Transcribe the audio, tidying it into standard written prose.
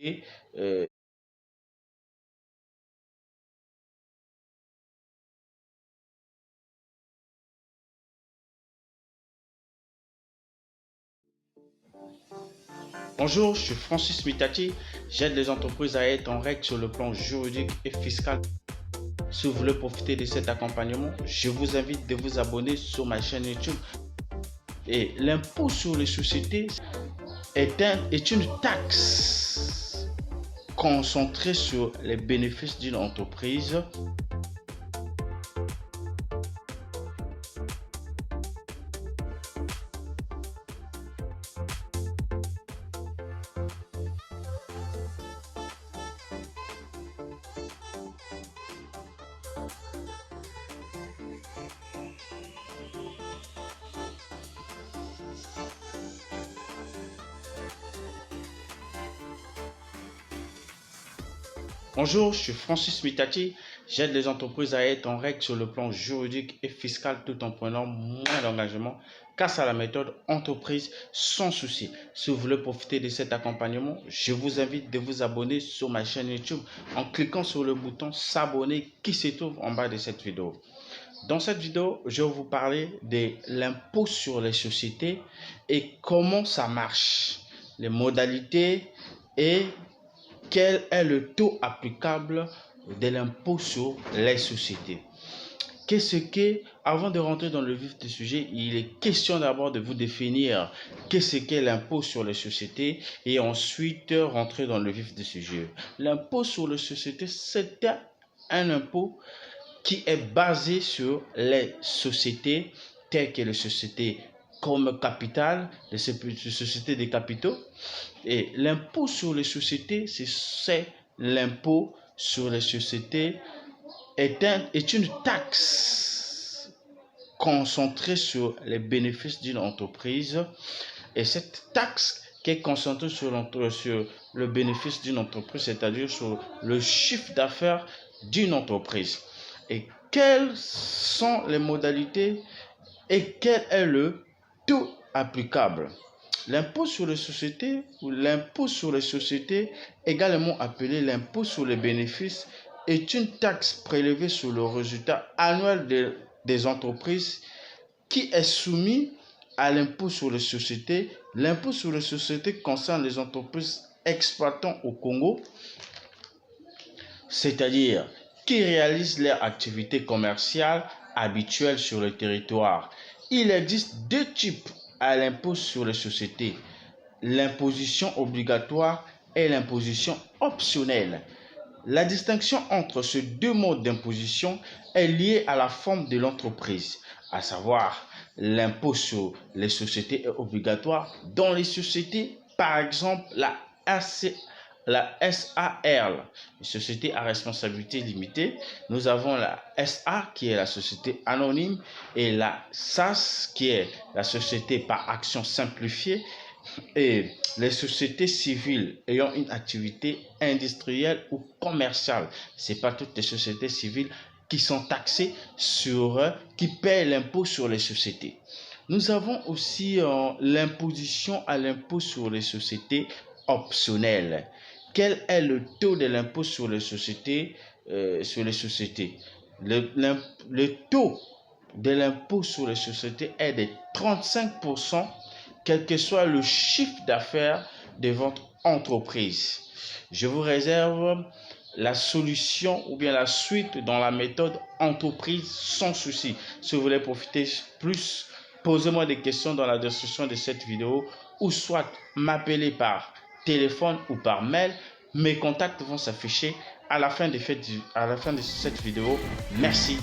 Et, euh, Bonjour, je suis Francis Mitati. J'aide les entreprises à être en règle sur le plan juridique et fiscal. Si vous voulez profiter de cet accompagnement, je vous invite de vous abonner sur ma chaîne YouTube. Et l'impôt sur les sociétés est une taxe concentrée sur les bénéfices d'une entreprise. Bonjour, je suis Francis Mitati. J'aide les entreprises à être en règle sur le plan juridique et fiscal tout en prenant moins d'engagement grâce à la méthode entreprise sans souci. Si vous voulez profiter de cet accompagnement, je vous invite de vous abonner sur ma chaîne YouTube en cliquant sur le bouton s'abonner qui se trouve en bas de cette vidéo. Dans cette vidéo, je vais vous parler de l'impôt sur les sociétés et comment ça marche, les modalités et quel est le taux applicable de l'impôt sur les sociétés. Avant de rentrer dans le vif du sujet, il est question d'abord de vous définir qu'est-ce qu'est l'impôt sur les sociétés et ensuite rentrer dans le vif du sujet. L'impôt sur les sociétés, c'est un impôt qui est basé sur les sociétés telles que les sociétés comme capital, les sociétés des capitaux. Et l'impôt sur les sociétés, c'est l'impôt sur les sociétés est une taxe concentrée sur les bénéfices d'une entreprise. Et cette taxe qui est concentrée sur le bénéfice d'une entreprise, c'est-à-dire sur le chiffre d'affaires d'une entreprise. Et quelles sont les modalités et quel est le taux applicable? L'impôt sur les sociétés ou l'impôt sur les sociétés, également appelé l'impôt sur les bénéfices, est une taxe prélevée sur le résultat annuel des entreprises qui est soumise à l'impôt sur les sociétés. L'impôt sur les sociétés concerne les entreprises exploitant au Congo, c'est-à-dire qui réalisent leurs activités commerciales habituelles sur le territoire. Il existe deux types à l'impôt sur les sociétés, l'imposition obligatoire et l'imposition optionnelle. La distinction entre ces deux modes d'imposition est liée à la forme de l'entreprise, à savoir l'impôt sur les sociétés est obligatoire dans les sociétés, par exemple la SARL, société à responsabilité limitée. Nous avons la SA qui est la société anonyme et la SAS qui est la société par action simplifiée. Et les sociétés civiles ayant une activité industrielle ou commerciale, c'est pas toutes les sociétés civiles qui sont taxées qui paient l'impôt sur les sociétés. Nous avons aussi l'imposition à l'impôt sur les sociétés optionnelle. Quel est le taux de l'impôt sur les sociétés? Le taux de l'impôt sur les sociétés est de 35%, quel que soit le chiffre d'affaires de votre entreprise. Je vous réserve la solution ou bien la suite dans la méthode entreprise sans souci. Si vous voulez profiter plus, posez-moi des questions dans la description de cette vidéo ou soit m'appeler par téléphone ou par mail. Mes contacts vont s'afficher à la fin de cette vidéo. Merci.